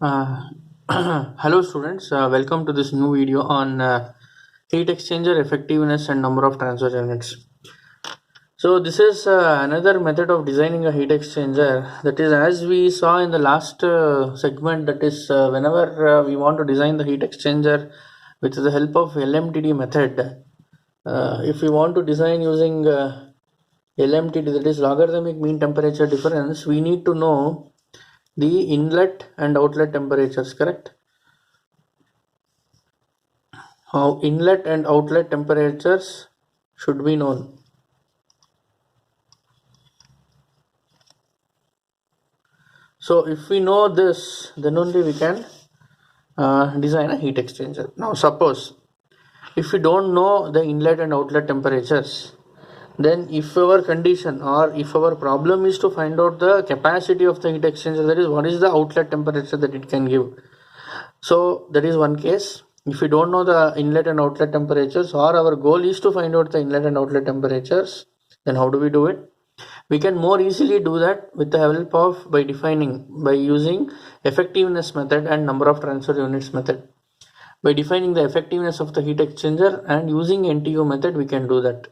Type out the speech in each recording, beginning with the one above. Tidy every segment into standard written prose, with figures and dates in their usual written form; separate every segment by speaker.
Speaker 1: Uh, Hello students, welcome to this new video on heat exchanger effectiveness and number of transfer units. So this is another method of designing a heat exchanger, that is, as we saw in the last segment, that is whenever we want to design the heat exchanger with the help of LMTD method. If we want to design using LMTD, that is logarithmic mean temperature difference, we need to know the inlet and outlet temperatures, correct? How inlet and outlet temperatures should be known. So if we know this, then only we can design a heat exchanger. Now suppose if we don't know the inlet and outlet temperatures, then if our condition or if our problem is to find out the capacity of the heat exchanger, that is what is the outlet temperature that it can give. So that is one case. If we don't know the inlet and outlet temperatures, or our goal is to find out the inlet and outlet temperatures, then how do we do it? We can more easily do that with the help of by using effectiveness method and number of transfer units method. By defining the effectiveness of the heat exchanger and using NTU method, we can do that.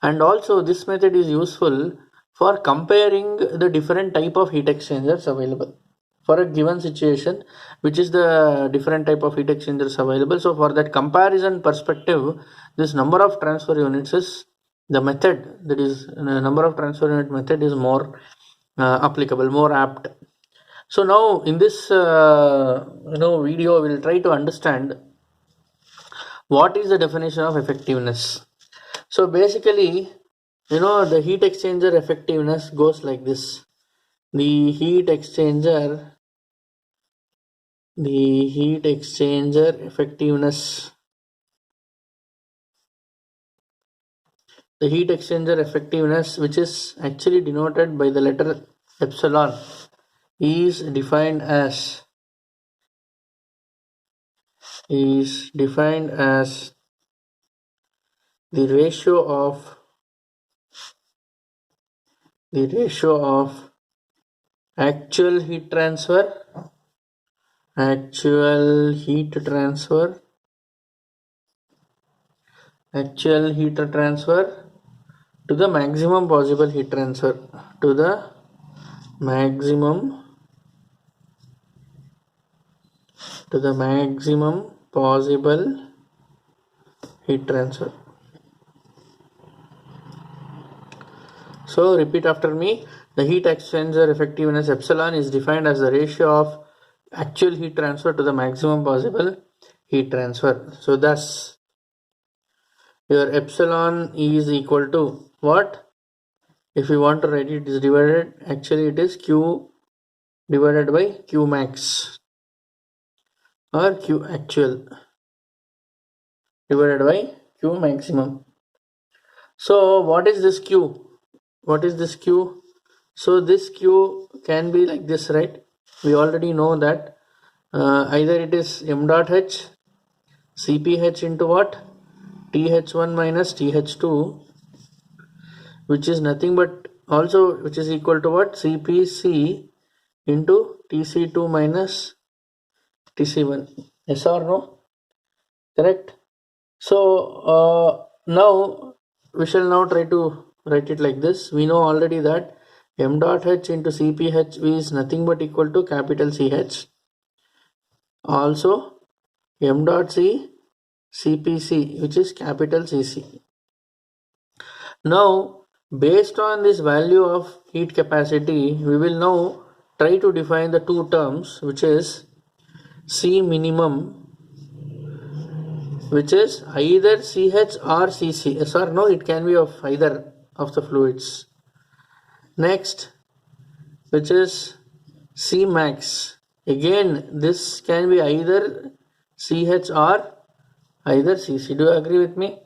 Speaker 1: And also this method is useful for comparing the different type of heat exchangers available for a given situation, which is the different type of heat exchangers available. So for that comparison perspective, this number of transfer units is the method, that is number of transfer unit method is more applicable, more apt. So now in this video, we'll try to understand what is the definition of effectiveness. So basically, the heat exchanger effectiveness goes like this. The heat exchanger effectiveness, which is actually denoted by the letter epsilon, is defined as the ratio of actual heat transfer to the maximum possible heat transfer So repeat after me. The heat exchanger effectiveness epsilon is defined as the ratio of actual heat transfer to the maximum possible heat transfer. So thus your epsilon is equal to what? If you want to write it, is divided, actually it is Q divided by Q max or Q actual divided by Q maximum. So what is this Q? So this Q can be like this, right? We already know that either it is m dot h Cph into what? Th1 minus Th2, which is nothing but also which is equal to what? Cpc into Tc2 minus Tc1. Yes or no? Correct? So now we shall now try to write it like this. We know already that m dot h into Cph is nothing but equal to capital Ch. Also m dot c Cpc, which is capital Cc. Now based on this value of heat capacity, we will now try to define the two terms, which is C minimum, which is either CH or CC. Yes or no? It can be of either of the fluids. Next, which is C max. Again, this can be either CH or either CC. Do you agree with me?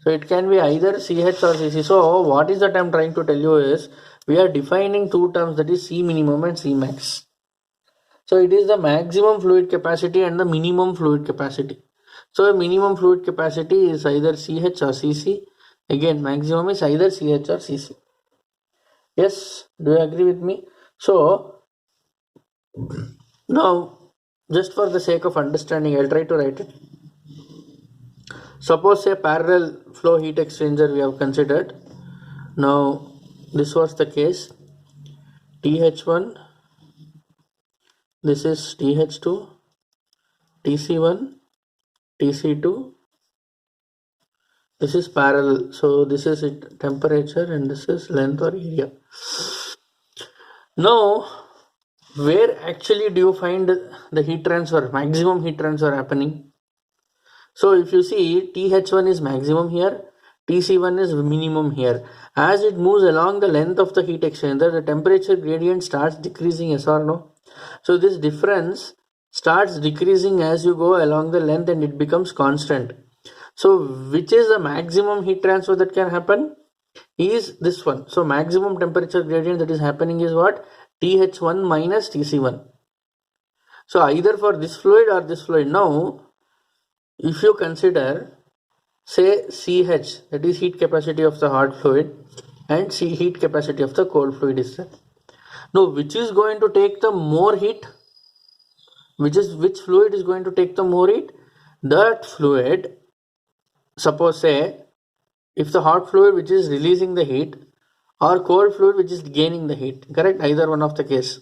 Speaker 1: So it can be either CH or CC. So what is that I'm trying to tell you is, we are defining two terms, that is C minimum and C max. So it is the maximum fluid capacity and the minimum fluid capacity. So minimum fluid capacity is either CH or CC. Again, maximum is either CH or CC. Yes, do you agree with me? So now Just for the sake of understanding, I'll try to write it. Suppose a parallel flow heat exchanger we have considered. Now this was the case. TH1, this is TH2, TC1, TC2, this is parallel, so this is it, temperature, and this is length or area. Now where actually do you find the heat transfer, maximum heat transfer happening? So if you see, TH1 is maximum here, TC1 is minimum here. As it moves along the length of the heat exchanger, the temperature gradient starts decreasing, yes or no? So this difference starts decreasing as you go along the length and it becomes constant. So which is the maximum heat transfer that can happen? Is this one. So maximum temperature gradient that is happening is what? TH1 minus TC1. So either for this fluid or this fluid. Now if you consider, say, CH, that is heat capacity of the hot fluid, and C, heat capacity of the cold fluid is there. Now which is going to take the more heat? Which fluid is going to take the more heat? That fluid, suppose say, if the hot fluid which is releasing the heat, or cold fluid which is gaining the heat, correct? Either one of the case.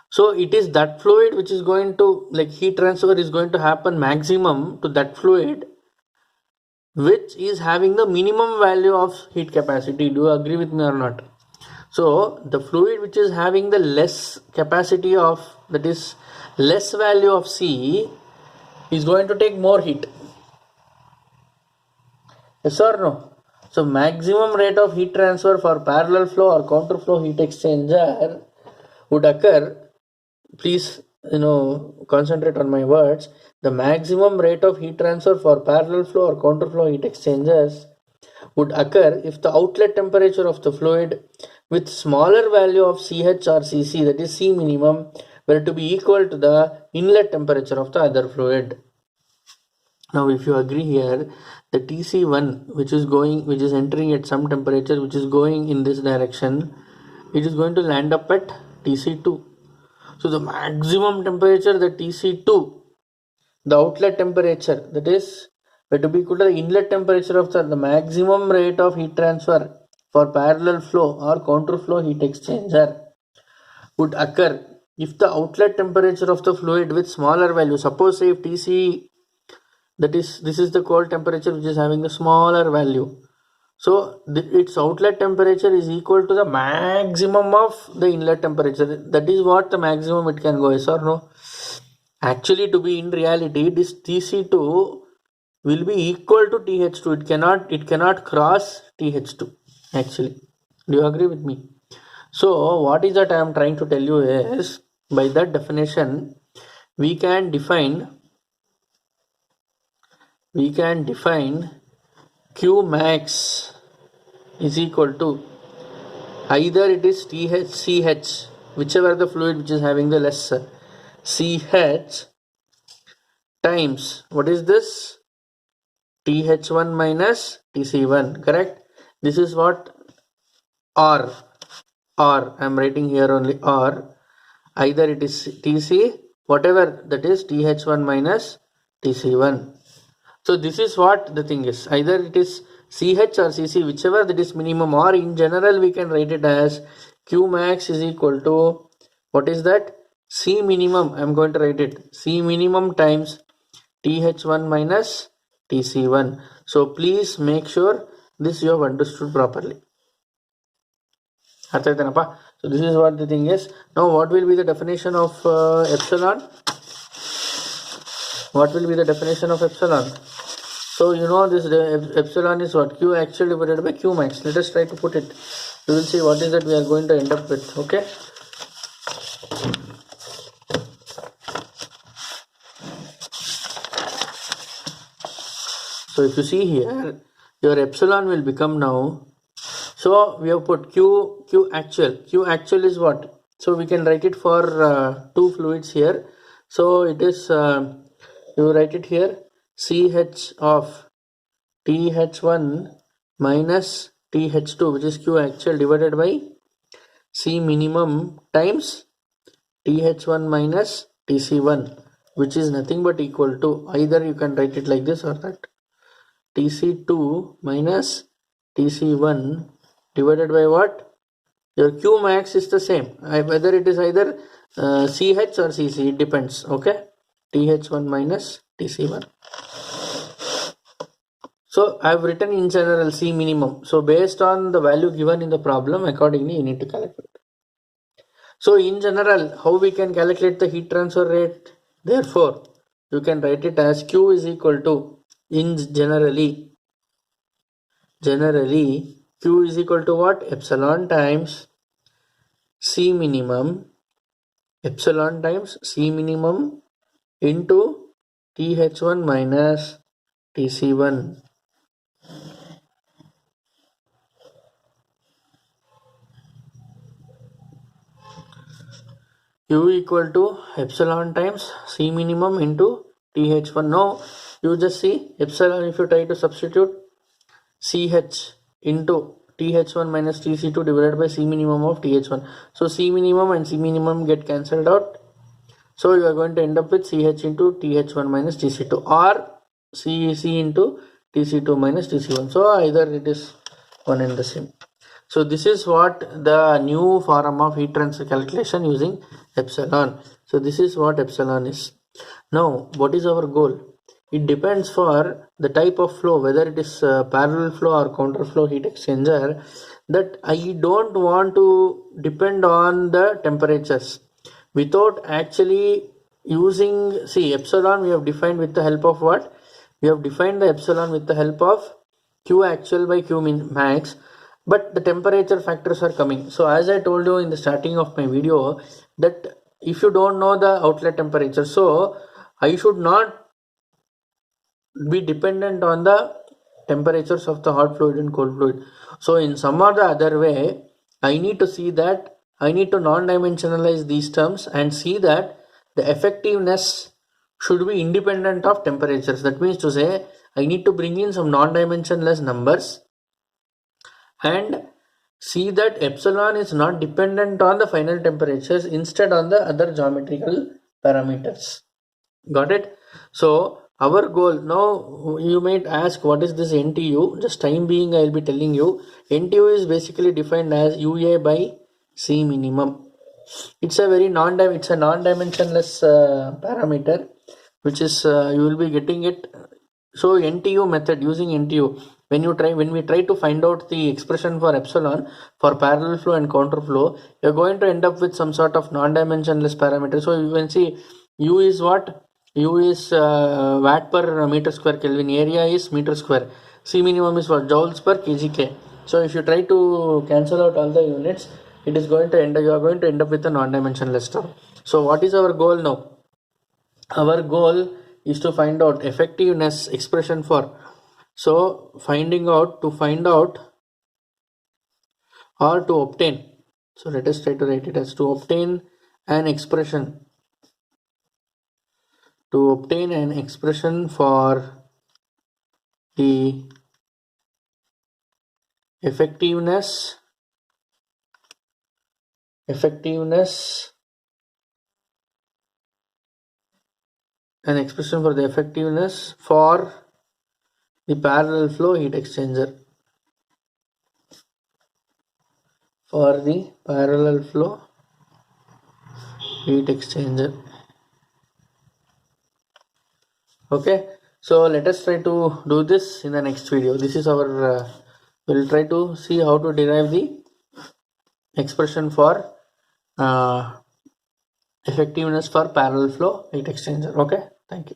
Speaker 1: So it is that fluid which is going to, like, heat transfer is going to happen maximum to that fluid which is having the minimum value of heat capacity. Do you agree with me or not? So the fluid which is having the less capacity of, that is less value of C, is going to take more heat. Yes or no? So maximum rate of heat transfer for parallel flow or counter flow heat exchanger would occur. Please concentrate on my words. The maximum rate of heat transfer for parallel flow or counter flow heat exchangers would occur if the outlet temperature of the fluid with smaller value of CH or CC, that is C minimum, were to be equal to the inlet temperature of the other fluid. Now if you agree here, the TC1 which is entering at some temperature which is going in this direction, it is going to land up at TC2. So the maximum temperature, the TC2, the outlet temperature, that is to be equal to the inlet temperature of the maximum rate of heat transfer for parallel flow or counter flow heat exchanger would occur if the outlet temperature of the fluid with smaller value, suppose say if TC, that is, this is the cold temperature which is having the smaller value. So its outlet temperature is equal to the maximum of the inlet temperature. That is what the maximum it can go, yes or no? Actually, to be in reality, this TC2 will be equal to TH2. It cannot cross TH2. Actually, do you agree with me? So what is that I am trying to tell you is, by that definition, we can define Q max is equal to either it is TH, CH, whichever the fluid which is having the less CH times, what is this? TH1 minus TC1, correct? This is what, or I am writing here only, or either it is TC, whatever that is, TH1 minus TC1. So this is what the thing is, either it is CH or CC, whichever that is minimum, or in general we can write it as Q max is equal to, what is that? C minimum. I am going to write it, C minimum times TH1 minus TC1. So please make sure this you have understood properly. So this is what the thing is. Now what will be the definition of epsilon? What will be the definition of epsilon? So you know this epsilon is what? Q actual divided by Q max. Let us try to put it. We will see what is that we are going to end up with. Okay. So if you see here, your epsilon will become now. So we have put Q actual. Q actual is what? So we can write it for two fluids here. So it is, you write it here, CH of TH1 minus TH2, which is Q actual, divided by C minimum times TH1 minus Tc1, which is nothing but equal to, either you can write it like this or that, Tc2 minus Tc1 divided by what? Your Q max is the same, whether it is either CH or CC, it depends. Okay, TH1 minus TC1. So I have written in general C minimum. So based on the value given in the problem, accordingly you need to calculate. So in general, how we can calculate the heat transfer rate? Therefore, you can write it as Q is equal to, in generally Q is equal to what? Epsilon times C minimum, epsilon times C minimum into TH1 minus TC1. Q equal to epsilon times C minimum into TH1. Now you just see epsilon, if you try to substitute CH into TH1 minus TC2 divided by C minimum of TH1. So C minimum and C minimum get cancelled out. So you are going to end up with CH into TH1 minus TC2 or CEC into TC2 minus TC1. So either it is one and the same. So this is what the new form of heat transfer calculation using epsilon. So this is what epsilon is. Now what is our goal? It depends for the type of flow, whether it is parallel flow or counter flow heat exchanger, that I don't want to depend on the temperatures without actually using, see, epsilon we have defined with the help of what? We have defined the epsilon with the help of Q actual by Q max, but the temperature factors are coming. So as I told you in the starting of my video, that if you don't know the outlet temperature, so I should not be dependent on the temperatures of the hot fluid and cold fluid. So in some or the other way, I need to see that, I need to non-dimensionalize these terms and see that the effectiveness should be independent of temperatures. That means to say, I need to bring in some non-dimensionless numbers and see that epsilon is not dependent on the final temperatures, instead on the other geometrical parameters. Got it? So our goal now, you might ask what is this NTU? Just time being I will be telling you. NTU is basically defined as UA by C minimum. It's a very non-dimensionless parameter, which is you will be getting it. So NTU method, using NTU, when we try to find out the expression for epsilon for parallel flow and counter flow, you're going to end up with some sort of non-dimensionless parameter. So you can see U is what? U is watt per meter square Kelvin, area is meter square, C minimum is what? Joules per kgK. So if you try to cancel out all the units, it is going to you are going to end up with a non-dimensionless term. So what is our goal now? Our goal is to find out effectiveness expression for, so to find out or to obtain. So let us try to write it as to obtain an expression for the effectiveness an expression for the effectiveness for the parallel flow heat exchanger. Okay, so let us try to do this in the next video. This is our we'll try to see how to derive the expression for effectiveness for parallel flow heat exchanger. Okay, thank you.